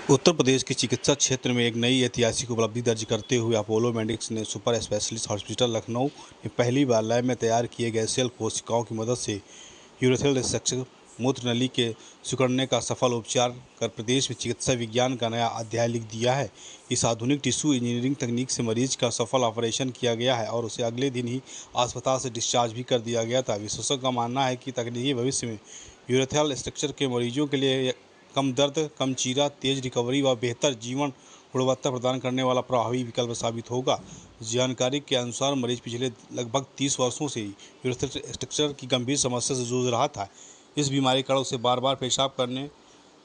उत्तर प्रदेश के चिकित्सा क्षेत्र में एक नई ऐतिहासिक उपलब्धि दर्ज करते हुए अपोलो मेडिक्स ने सुपर स्पेशलिस्ट हॉस्पिटल लखनऊ में पहली बार लैब में तैयार किए गए सेल कोशिकाओं की मदद से यूरेथ्रल रिसेक्शन मूत्र नली के सिकुड़ने का सफल उपचार कर प्रदेश में चिकित्सा विज्ञान का नया अध्याय लिख दिया है। इस आधुनिक टिश्यू इंजीनियरिंग तकनीक से मरीज का सफल ऑपरेशन किया गया है और उसे अगले दिन ही अस्पताल से डिस्चार्ज भी कर दिया गया था। विशेषज्ञों का मानना है कि तकनीकी भविष्य में यूरेथ्रल स्ट्रक्चर के मरीजों के लिए कम दर्द, कम चीरा, तेज रिकवरी व बेहतर जीवन गुणवत्ता प्रदान करने वाला प्रभावी विकल्प साबित होगा। जानकारी के अनुसार मरीज पिछले लगभग 30 वर्षों से यूरेथ्रल स्ट्रक्चर की गंभीर समस्या से जूझ रहा था। इस बीमारी के कारण उसे बार बार पेशाब करने,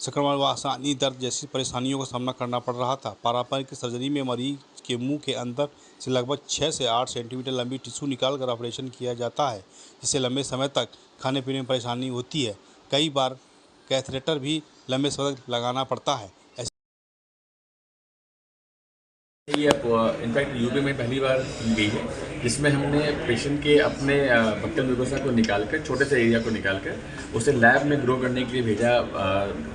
संक्रमण व आसानी दर्द जैसी परेशानियों का सामना करना पड़ रहा था। पारंपरिक सर्जरी में मरीज के मुंह के अंदर से लगभग 6 से 8 सेंटीमीटर लंबी टिश्यू निकालकर ऑपरेशन किया जाता है, जिससे लंबे समय तक खाने पीने में परेशानी होती है। कई बार कैथेटर भी लंबे समय तक लगाना पड़ता है। ये इनफैक्ट यूपी में पहली बार की गई है, जिसमें हमने पेशेंट के अपने बक्कल म्यूकोसा को निकालकर, छोटे से एरिया को निकालकर उसे लैब में ग्रो करने के लिए भेजा।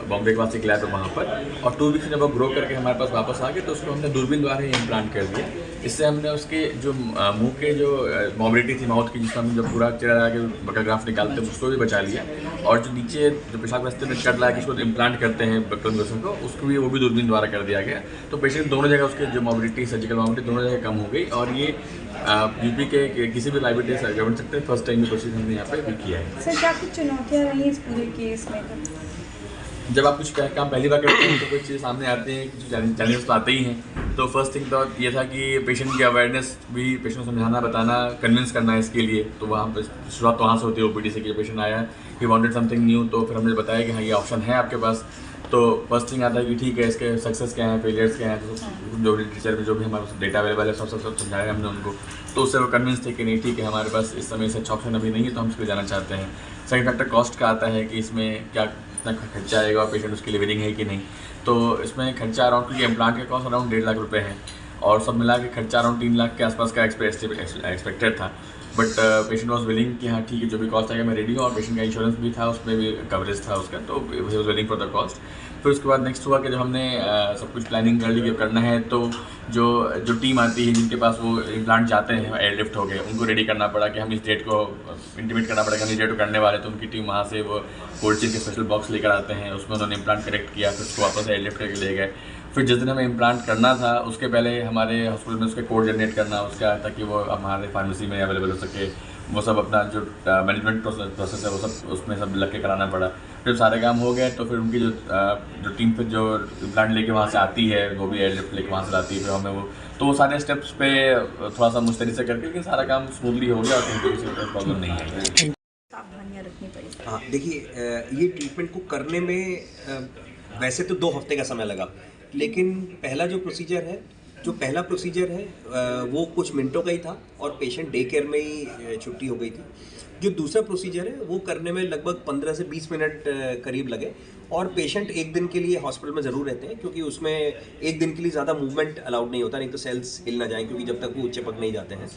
बॉम्बे के पास एक लैब है वहाँ पर, और 2 वीक्स में जब वो ग्रो करके हमारे पास वापस आ गए तो उसको हमने दूरबीन द्वारा ही इम्प्लांट कर दिया। इससे हमने उसके जो मुंह के जो मोबिलिटी थी माउथ की, जिसमें हम जब पूरा चेहरा लगा के बक्कल ग्राफ्ट निकालते हैं उसको भी बचा लिया, और जो नीचे जो पेशाब रास्ते में कट लगा के उसको इम्प्लांट करते हैं बक्कल म्यूकोसा को, उसको भी वो भी दूरबीन द्वारा कर दिया गया। तो पेशेंट दोनों जगह उसके जो मोबिलिटी, सर्जिकल मोबिलिटी दोनों जगह कम हो गई, और ये यूपी के किसी भी लाइब्रेरी से गवर्नमेंट सेक्टर फर्स्ट टाइम में कोशिश हमने यहाँ पे भी किया है। सर, क्या कुछ चुनौतियाँ रही इस पूरे केस में? जब आप कुछ काम पहली बार करते हैं तो कुछ चीज़ सामने आते हैं, कुछ चैलेंजेस तो आते ही हैं। तो फर्स्ट थिंग तो ये था कि पेशेंट की अवेयरनेस भी, पेशेंट को समझाना, बताना, कन्विंस करना है इसके लिए। तो वहाँ पर शुरुआत तो वहाँ से होती है ओपीडी से कि पेशेंट आया, ही वांटेड समथिंग न्यू, तो फिर हमने बताया कि हाँ ये ऑप्शन है आपके पास। तो फर्स्ट थिंग आता है कि ठीक है, इसके सक्सेस क्या हैं, फेलियर्स क्या हैं, तो जो भी टीचर में जो भी हमारे पास डेटा अवेलेबल है सब समझाया हमने उनको। तो उससे वो कन्विंस थे कि नहीं ठीक है, हमारे पास इस समय से अच्छा ऑप्शन अभी नहीं है, तो हम इसको जाना चाहते हैं। सेकंड फैक्टर कॉस्ट का आता है कि इसमें क्या कितना खर्चा आएगा और पेशेंट उसके लिए विलिंग है कि नहीं। तो इसमें खर्चा अराउंड, क्योंकि इम्प्लांट का कॉस्ट अराउंड 1.5 लाख रुपये है, और सब मिला के खर्चा अराउंड 3 लाख के आसपास का एक्सपेक्टेड था। बट पेशेंट वॉज विलिंग कि हाँ ठीक है, जो भी कॉस्ट आएगा मैं रेडी हूँ, और पेशेंट का इंश्योरेंस भी था, उसमें भी कवरेज था उसका, तो he was willing for the cost. फिर उसके बाद नेक्स्ट हुआ कि जब हमने सब कुछ प्लानिंग कर ली कि करना है, तो जो टीम आती है जिनके पास वो इम्प्लांट जाते हैं एयरलिफ्ट हो गए, उनको रेडी करना पड़ा कि हम इस डेट को इंटीमेट करना पड़ेगा, हम इस डेट को करने वाले। तो उनकी टीम वहाँ से वो कोल्ड चेन के स्पेशल बॉक्स लेकर आते हैं, उसमें उन्होंने इम्प्लांट करेक्ट किया, फिर उसको वापस एयरलिफ्ट करके ले गए। फिर जिस दिन हमें इम्प्लांट करना था उसके पहले हमारे हॉस्पिटल में उसके कोड जनरेट करना उसका, ताकि वो हमारे फार्मेसी में अवेलेबल हो सके। वो सब अपना जो मैनेजमेंट प्रोसेस है वो सब उसमें सब लग के कराना पड़ा। फिर सारे काम हो गए तो फिर उनकी जो टीम फिर जो इम्प्लांट लेके वहाँ से आती है, वो भी एयरलिफ्ट लेके वहाँ से आती है, फिर हमें वो सारे स्टेप्स पे थोड़ा सा मुस्तैदी से करके कि सारा काम स्मूथली हो गया और किसी प्रॉब्लम नहीं आई। सावधानियाँ रखनी पड़ी। हाँ, देखिए, ये ट्रीटमेंट को करने में वैसे तो 2 हफ्ते का समय लगा, लेकिन पहला प्रोसीजर है वो कुछ मिनटों का ही था, और पेशेंट डे केयर में ही छुट्टी हो गई थी। जो दूसरा प्रोसीजर है वो करने में लगभग 15 से 20 मिनट करीब लगे, और पेशेंट 1 दिन के लिए हॉस्पिटल में ज़रूर रहते हैं, क्योंकि उसमें 1 दिन के लिए ज़्यादा मूवमेंट अलाउड नहीं होता, नहीं तो सेल्स हिल ना जाएं, क्योंकि जब तक वो चिपक नहीं जाते हैं।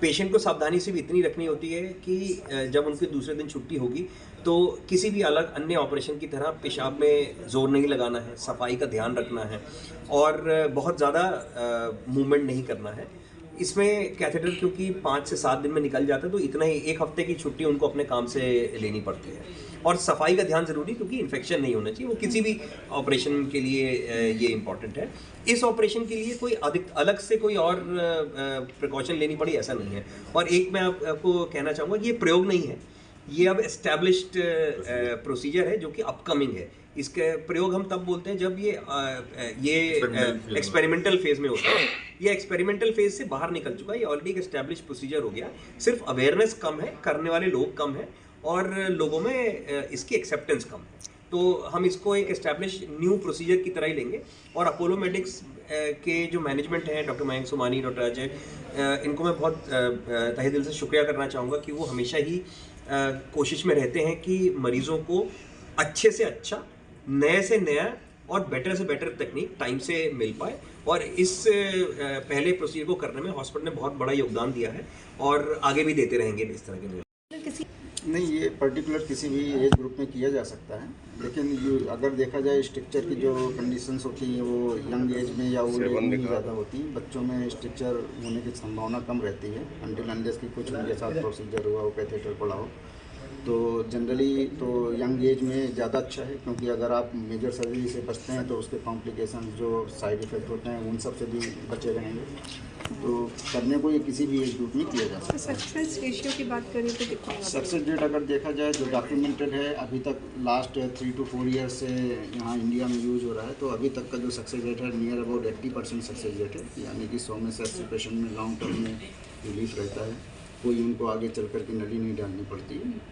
पेशेंट को सावधानी से भी इतनी रखनी होती है कि जब उनके दूसरे दिन छुट्टी होगी तो किसी भी अलग अन्य ऑपरेशन की तरह पेशाब में जोर नहीं लगाना है, सफाई का ध्यान रखना है, और बहुत ज़्यादा मूवमेंट नहीं करना है। इसमें कैथेटर क्योंकि 5 से 7 दिन में निकल जाता है, तो इतना ही 1 हफ्ते की छुट्टी उनको अपने काम से लेनी पड़ती है। और सफाई का ध्यान ज़रूरी, क्योंकि इन्फेक्शन नहीं होना चाहिए, वो किसी भी ऑपरेशन के लिए ये इम्पॉर्टेंट है। इस ऑपरेशन के लिए कोई अलग से कोई और प्रिकॉशन लेनी पड़ी ऐसा नहीं है। और एक मैं आपको कहना चाहूँगा कि ये प्रयोग नहीं है, ये अब एस्टैब्लिश्ड प्रोसीजर है जो कि अपकमिंग है। इसके प्रयोग हम तब बोलते हैं जब ये एक्सपेरिमेंटल फेज में होता है। ये एक्सपेरिमेंटल फेज से बाहर निकल चुका है, ये ऑलरेडी एक एस्टैब्लिश्ड प्रोसीजर हो गया। सिर्फ अवेयरनेस कम है, करने वाले लोग कम हैं, और लोगों में इसकी एक्सेप्टेंस कम है। तो हम इसको एक एस्टैब्लिश न्यू प्रोसीजर की तरह ही लेंगे। और अपोलो मेडिक्स के जो मैनेजमेंट है, डॉक्टर मयंक सोमानी, डॉक्टर अजय, इनको मैं बहुत तहे दिल से शुक्रिया करना चाहूँगा कि वो हमेशा ही कोशिश में रहते हैं कि मरीज़ों को अच्छे से अच्छा, नए से नया और बेटर से बेटर तकनीक टाइम से मिल पाए। और इस पहले प्रोसीजर को करने में हॉस्पिटल ने बहुत बड़ा योगदान दिया है, और आगे भी देते रहेंगे इस तरह के। नहीं, ये पर्टिकुलर किसी भी एज ग्रुप में किया जा सकता है, लेकिन अगर देखा जाए स्ट्रक्चर की जो कंडीशंस होती हैं वो यंग एज में या ओल्ड एज में ही ज़्यादा होती हैं। बच्चों में स्ट्रक्चर होने की संभावना कम रहती है अनटिल अनलेस की कुछ उनके साथ प्रोसीजर हुआ हो, कैथेटर पड़ा हो। तो जनरली तो यंग एज में ज़्यादा अच्छा है, क्योंकि अगर आप मेजर सर्जरी से बचते हैं तो उसके कॉम्प्लिकेशन जो साइड इफ़ेक्ट होते हैं उन सब से भी बचे रहेंगे। तो करने को ये किसी भी एज ग्रुप में किया जा सकता है। सक्सेस रेशियो की बात करें तो कितना होगा? सक्सेस रेट अगर देखा जाए जो डॉक्यूमेंटेड है अभी तक लास्ट 3 to 4 ईयर्स से यहाँ इंडिया में यूज़ हो रहा है, तो अभी तक का जो सक्सेस रेट है नियर अबाउट 80% सक्सेस रेट है, यानी कि 100 में से 80 पेशेंट में लॉन्ग टर्म में रिलीफ रहता है, कोई उनको आगे चल कर के नली नहीं डालनी पड़ती है।